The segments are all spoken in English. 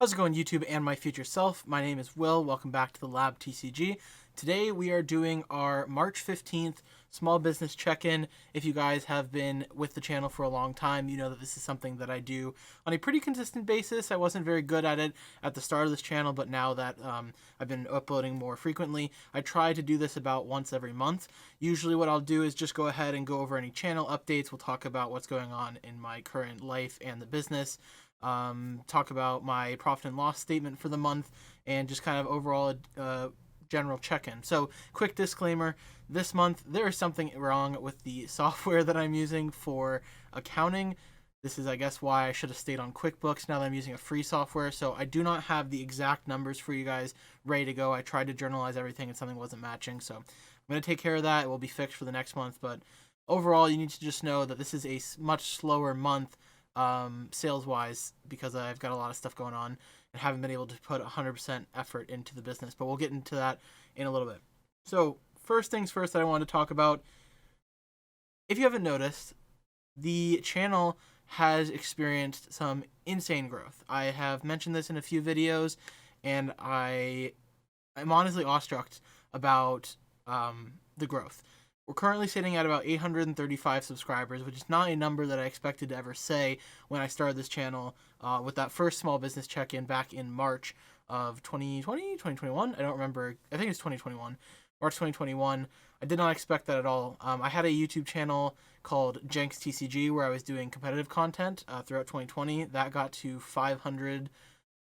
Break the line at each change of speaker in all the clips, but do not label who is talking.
How's it going, YouTube and my future self? My name is Will. Welcome back to the Lab TCG. Today we are doing our March 15th small business check-in. If you guys have been with the channel for a long time, you know that this is something that I do on a pretty consistent basis. I wasn't very good at it at the start of this channel, but now that I've been uploading more frequently, I try to do this about once every month. Usually what I'll do is just go ahead and go over any channel updates. We'll talk about what's going on in my current life and the business. Talk about my profit and loss statement for the month, and just kind of overall general check-in. So, quick disclaimer, this month there is something wrong with the software that I'm using for accounting. This is, I guess, why I should have stayed on QuickBooks now that I'm using a free software. So I do not have the exact numbers for you guys ready to go. I tried to journalize everything and something wasn't matching. So I'm going to take care of that. It will be fixed for the next month. But overall, you need to just know that this is a much slower month sales wise, because I've got a lot of stuff going on and haven't been able to put 100% effort into the business, but we'll get into that in a little bit. So first things first that I want to talk about, if you haven't noticed, the channel has experienced some insane growth. I have mentioned this in a few videos, and I'm honestly awestruck about the growth. We're currently sitting at about 835 subscribers, which is not a number that I expected to ever say when I started this channel with that first small business check-in back in March of 2020, 2021. I don't remember. I think it's 2021. March 2021. I did not expect that at all. I had a YouTube channel called Jenks TCG where I was doing competitive content throughout 2020. That got to 500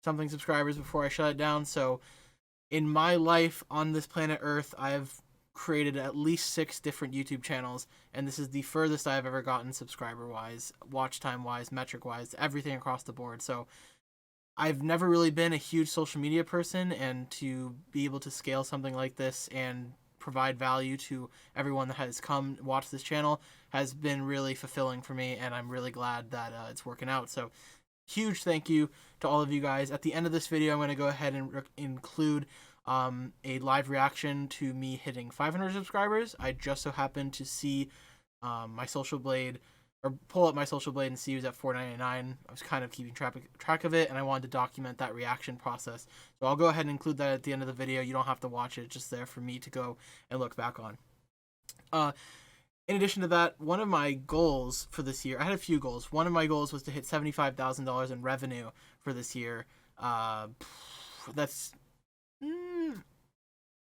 something subscribers before I shut it down. So in my life on this planet Earth, I've created at least 6 different YouTube channels, and this is the furthest I've ever gotten subscriber-wise, watch time-wise, metric-wise, everything across the board. So I've never really been a huge social media person, and to be able to scale something like this and provide value to everyone that has come watch this channel has been really fulfilling for me, and I'm really glad that it's working out. So huge thank you to all of you guys. At the end of this video, I'm going to go ahead and include a live reaction to me hitting 500 subscribers. I just so happened to see my Socialblade, or pull up my Socialblade and see it was at $4.99. I was kind of keeping track of it, and I wanted to document that reaction process. So I'll go ahead and include that at the end of the video. You don't have to watch it, it's just there for me to go and look back on. In addition to that, one of my goals for this year, I had a few goals. One of my goals was to hit $75,000 in revenue for this year. That's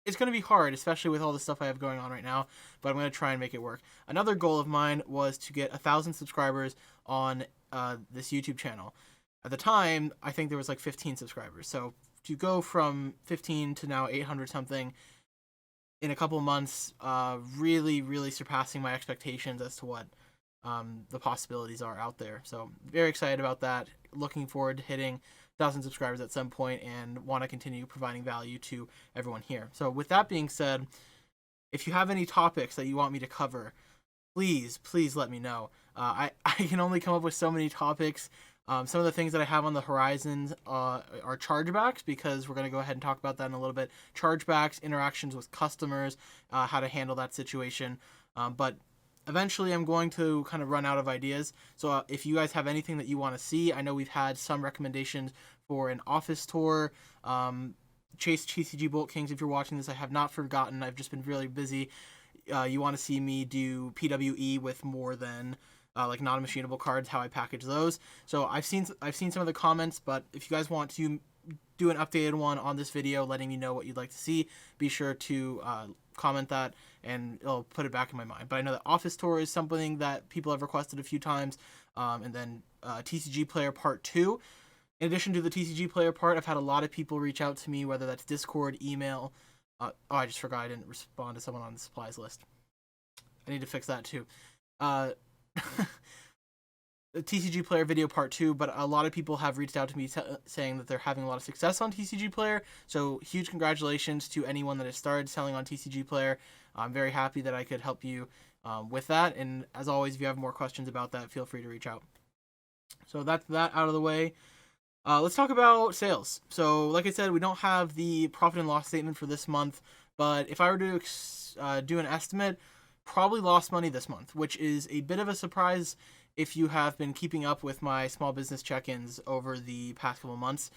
it's going to be hard, especially with all the stuff I have going on right now, but I'm going to try and make it work. Another goal of mine was to get 1,000 subscribers on this YouTube channel. At the time, I think there was like 15 subscribers. So to go from 15 to now 800 something in a couple months, really, really surpassing my expectations as to what the possibilities are out there. So very excited about that. Looking forward to hitting 1,000 subscribers at some point, and want to continue providing value to everyone here. So with that being said, if you have any topics that you want me to cover, please let me know. I can only come up with so many topics. Some of the things that I have on the horizon are chargebacks, because we're going to go ahead and talk about that in a little bit. Chargebacks, interactions with customers, how to handle that situation. But eventually I'm going to kind of run out of ideas. So if you guys have anything that you want to see, I know we've had some recommendations for an office tour. Chase TCG Bolt Kings, if you're watching this, I have not forgotten. I've just been really busy. You want to see me do PWE with more than like non-machinable cards, how I package those. So I've seen some of the comments, but if you guys want to do an updated one on this video letting me know what you'd like to see, be sure to comment that, and it'll put it back in my mind. But I know that office tour is something that people have requested a few times, and then TCG Player Part 2. In addition to the TCG Player part, I've had a lot of people reach out to me, whether that's Discord, email. Oh, I just forgot I didn't respond to someone on the supplies list. I need to fix that too. The TCG Player video part 2, but a lot of people have reached out to me saying that they're having a lot of success on TCG Player. So huge congratulations to anyone that has started selling on TCG Player. I'm very happy that I could help you with that. And as always, if you have more questions about that, feel free to reach out. So that's that out of the way. Let's talk about sales. So like I said, we don't have the profit and loss statement for this month, but if I were to do an estimate, probably lost money this month, which is a bit of a surprise if you have been keeping up with my small business check-ins over the past couple months.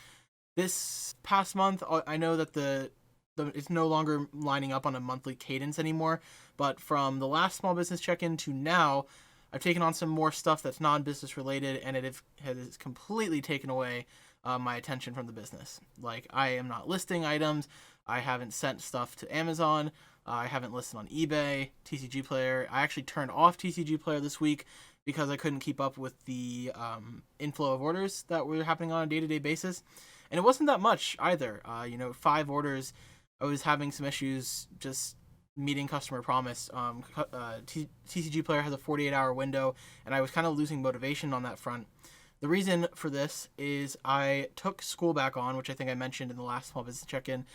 This past month, I know that it's no longer lining up on a monthly cadence anymore, but from the last small business check-in to now, I've taken on some more stuff that's non-business related, and it has completely taken away my attention from the business. Like, I am not listing items, I haven't sent stuff to Amazon, I haven't listed on eBay, TCGPlayer. I actually turned off TCGPlayer this week because I couldn't keep up with the inflow of orders that were happening on a day-to-day basis. And it wasn't that much either. 5 orders. I was having some issues just meeting customer promise. TCGPlayer has a 48-hour window, and I was kind of losing motivation on that front. The reason for this is I took school back on, which I think I mentioned in the last small business check-in,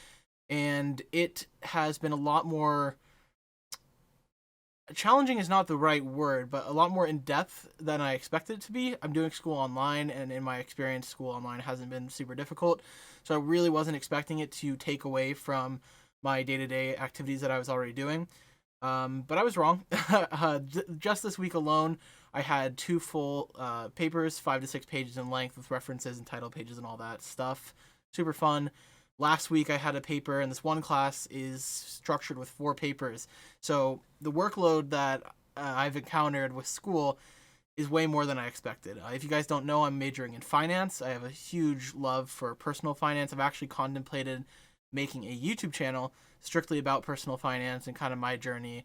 and it has been a lot more challenging is not the right word, but a lot more in depth than I expected it to be. I'm doing school online, and in my experience, school online hasn't been super difficult. So I really wasn't expecting it to take away from my day-to-day activities that I was already doing. But I was wrong. Just this week alone, I had 2 full papers, 5 to 6 pages in length with references and title pages and all that stuff. Super fun. Last week I had a paper, and this one class is structured with 4 papers. So the workload that I've encountered with school is way more than I expected. If you guys don't know, I'm majoring in finance. I have a huge love for personal finance. I've actually contemplated making a YouTube channel strictly about personal finance and kind of my journey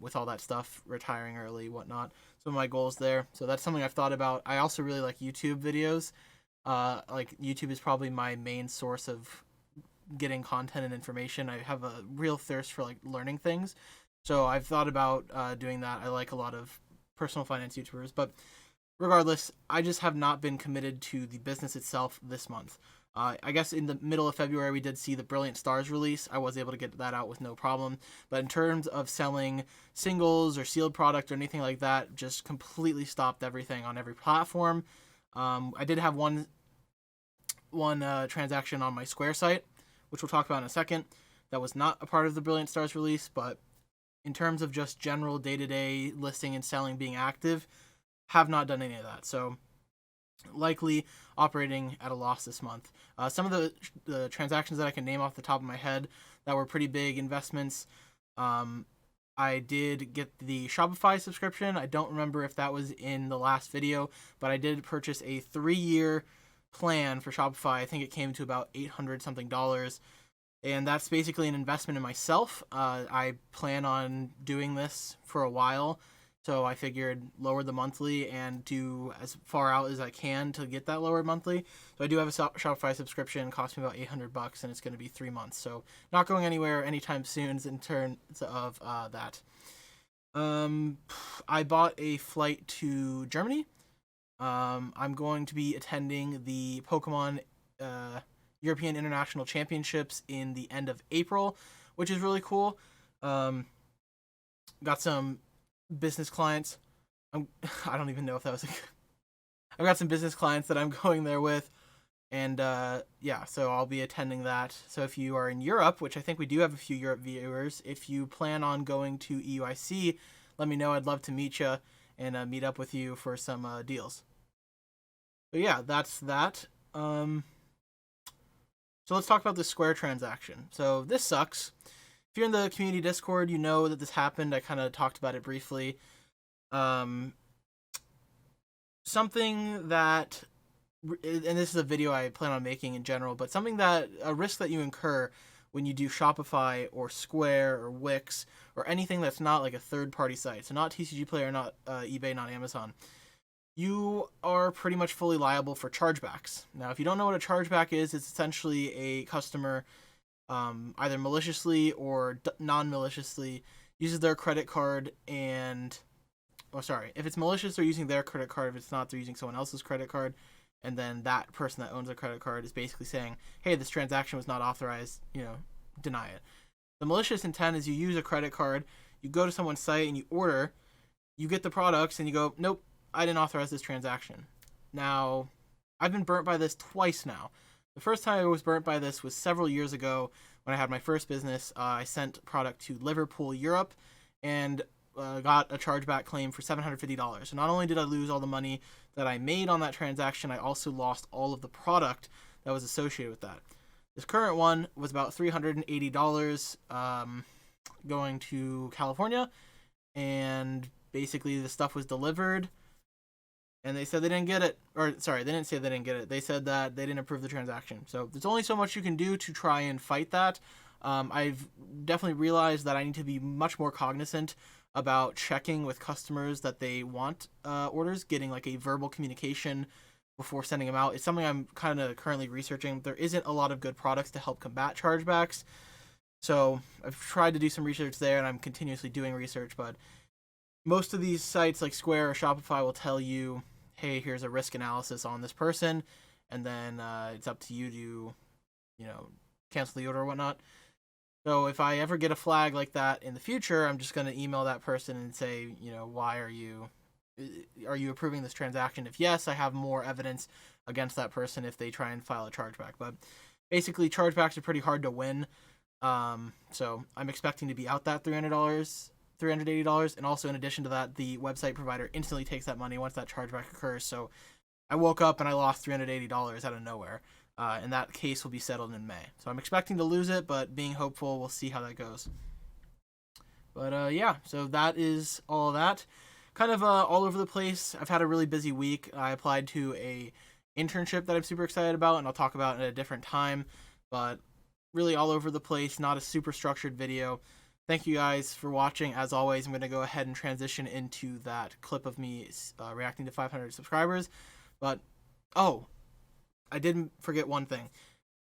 with all that stuff, retiring early, whatnot. Some of my goals there. So that's something I've thought about. I also really like YouTube videos. YouTube is probably my main source of getting content and information. I have a real thirst for learning things, so I've thought about doing that. I like a lot of personal finance YouTubers, but regardless, I just have not been committed to the business itself this month. I guess in the middle of February we did see the Brilliant Stars release. I was able to get that out with no problem, but in terms of selling singles or sealed product or anything like that, just completely stopped everything on every platform. I did have one transaction on my Square site, which we'll talk about in a second. That was not a part of the Brilliant Stars release, but in terms of just general day-to-day listing and selling being active, have not done any of that. So likely operating at a loss this month. Some of the transactions that I can name off the top of my head that were pretty big investments. I did get the Shopify subscription. I don't remember if that was in the last video, but I did purchase a 3-year plan for Shopify. I think it came to about $800 something, and that's basically an investment in myself. I plan on doing this for a while, so I figured lower the monthly and do as far out as I can to get that lower monthly. So I do have a Shopify subscription. It cost me about $800, and it's going to be 3 months. So not going anywhere anytime soon in terms of that. I bought a flight to Germany. I'm going to be attending the Pokemon European International Championships in the end of April, which is really cool. Got some business clients. I don't even know if that was I've got some business clients that I'm going there with, and so I'll be attending that. So if you are in Europe, which I think we do have a few Europe viewers, if you plan on going to EUIC, let me know. I'd love to meet you and meet up with you for some deals. But yeah, that's that. So let's talk about the Square transaction. So this sucks. If you're in the community Discord, you know that this happened. I kind of talked about it briefly. Something that, and this is a video I plan on making in general, but a risk that you incur when you do Shopify or Square or Wix or anything that's not like a third-party site, so not TCGPlayer, not eBay, not Amazon, you are pretty much fully liable for chargebacks. Now, if you don't know what a chargeback is, it's essentially a customer either maliciously or non-maliciously uses their credit card if it's malicious, they're using their credit card. If it's not, they're using someone else's credit card. And then that person that owns a credit card is basically saying, hey, this transaction was not authorized, deny it. The malicious intent is you use a credit card, you go to someone's site and you order, you get the products and you go, nope, I didn't authorize this transaction. Now, I've been burnt by this twice now. The first time I was burnt by this was several years ago when I had my first business. I sent product to Liverpool, Europe, and got a chargeback claim for $750. So not only did I lose all the money that I made on that transaction, I also lost all of the product that was associated with that. This current one was about $380 going to California, and basically the stuff was delivered, and they said they didn't get it. Or, sorry, they didn't say they didn't get it. They said that they didn't approve the transaction. So there's only so much you can do to try and fight that. I've definitely realized that I need to be much more cognizant about checking with customers that they want orders, getting like a verbal communication before sending them out. It's something I'm kind of currently researching. There isn't a lot of good products to help combat chargebacks. So I've tried to do some research there, and I'm continuously doing research, but most of these sites like Square or Shopify will tell you, hey, here's a risk analysis on this person, and then it's up to you to, cancel the order or whatnot. So if I ever get a flag like that in the future, I'm just going to email that person and say, why are you approving this transaction? If yes, I have more evidence against that person if they try and file a chargeback. But basically, chargebacks are pretty hard to win. So I'm expecting to be out that $380, and also in addition to that, the website provider instantly takes that money once that chargeback occurs. So I woke up and I lost $380 out of nowhere, and that case will be settled in May. So I'm expecting to lose it, but being hopeful, we'll see how that goes. But yeah, so that is all of that. Kind of all over the place. I've had a really busy week. I applied to a internship that I'm super excited about, and I'll talk about it at a different time. But really all over the place, not a super structured video. Thank you guys for watching. As always, I'm going to go ahead and transition into that clip of me reacting to 500 subscribers. But, I didn't forget one thing.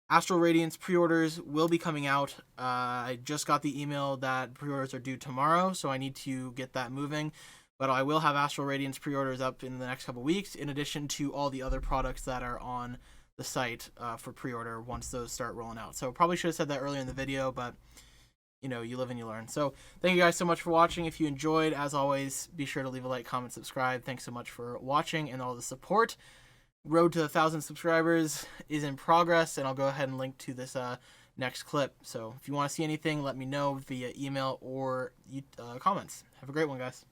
Astral Radiance pre-orders will be coming out. I just got the email that pre-orders are due tomorrow, so I need to get that moving. But I will have Astral Radiance pre-orders up in the next couple weeks, in addition to all the other products that are on the site for pre-order once those start rolling out. So probably should have said that earlier in the video, but you live and you learn. So thank you guys so much for watching. If you enjoyed, as always, be sure to leave a like, comment, subscribe. Thanks so much for watching and all the support. Road to 1,000 subscribers is in progress, and I'll go ahead and link to this next clip. So if you want to see anything, let me know via email or comments. Have a great one, guys.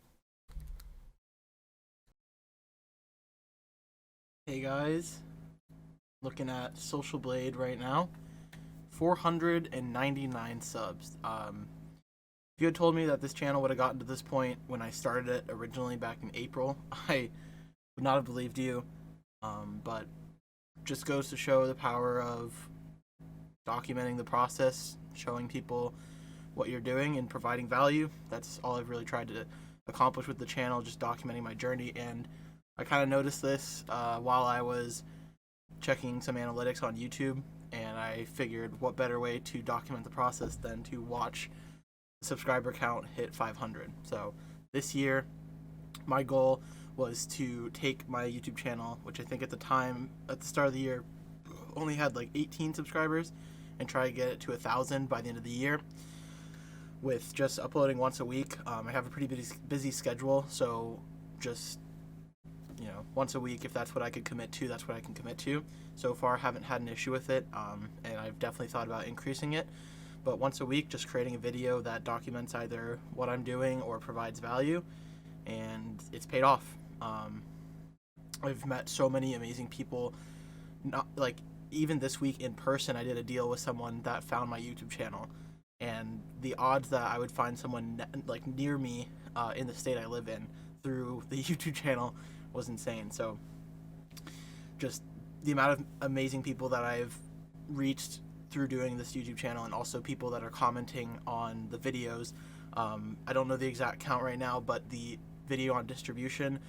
Hey guys, looking at Socialblade right now. 499 subs. If you had told me that this channel would have gotten to this point when I started it originally back in April, I would not have believed you. But just goes to show the power of documenting the process, showing people what you're doing, and providing value. That's all I've really tried to accomplish with the channel, just documenting my journey. And I kind of noticed this while I was checking some analytics on YouTube, and I figured what better way to document the process than to watch the subscriber count hit 500. So this year, my goal was to take my YouTube channel, which I think at the start of the year, only had like 18 subscribers, and try to get it to 1,000 by the end of the year with just uploading once a week. I have a pretty busy schedule, so just once a week, if that's what I could commit to, that's what I can commit to. So far, haven't had an issue with it, and I've definitely thought about increasing it. But once a week, just creating a video that documents either what I'm doing or provides value, and it's paid off. I've met so many amazing people. Not like even this week in person, I did a deal with someone that found my YouTube channel, and the odds that I would find someone like near me in the state I live in through the YouTube channel was insane. So just the amount of amazing people that I've reached through doing this YouTube channel, and also people that are commenting on the videos. I don't know the exact count right now, but the video on distribution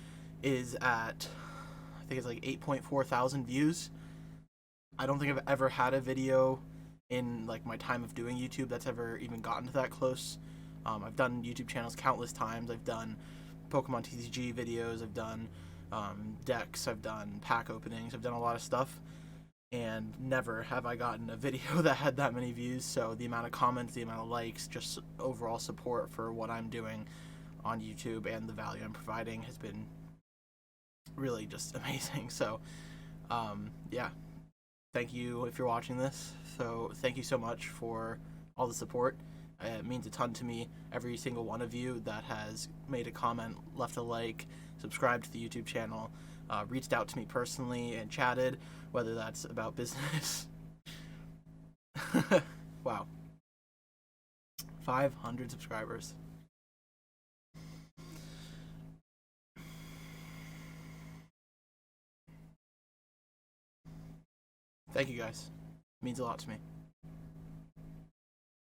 is at, I think it's like 8.4 thousand views. I don't think I've ever had a video in like my time of doing YouTube that's ever even gotten to that close. I've done YouTube channels countless times. I've done Pokemon TCG videos. I've done decks. I've done pack openings. I've done a lot of stuff, and never have I gotten a video that had that many views. So the amount of comments, the amount of likes, just overall support for what I'm doing on YouTube and the value I'm providing has been really just amazing. So yeah, thank you if you're watching this. So thank you so much for all the support. It means a ton to me, every single one of you that has made a comment, left a like, subscribed to the YouTube channel. reached out to me personally and chatted, whether that's about business. Wow. 500 subscribers. Thank you guys. It means a lot to me.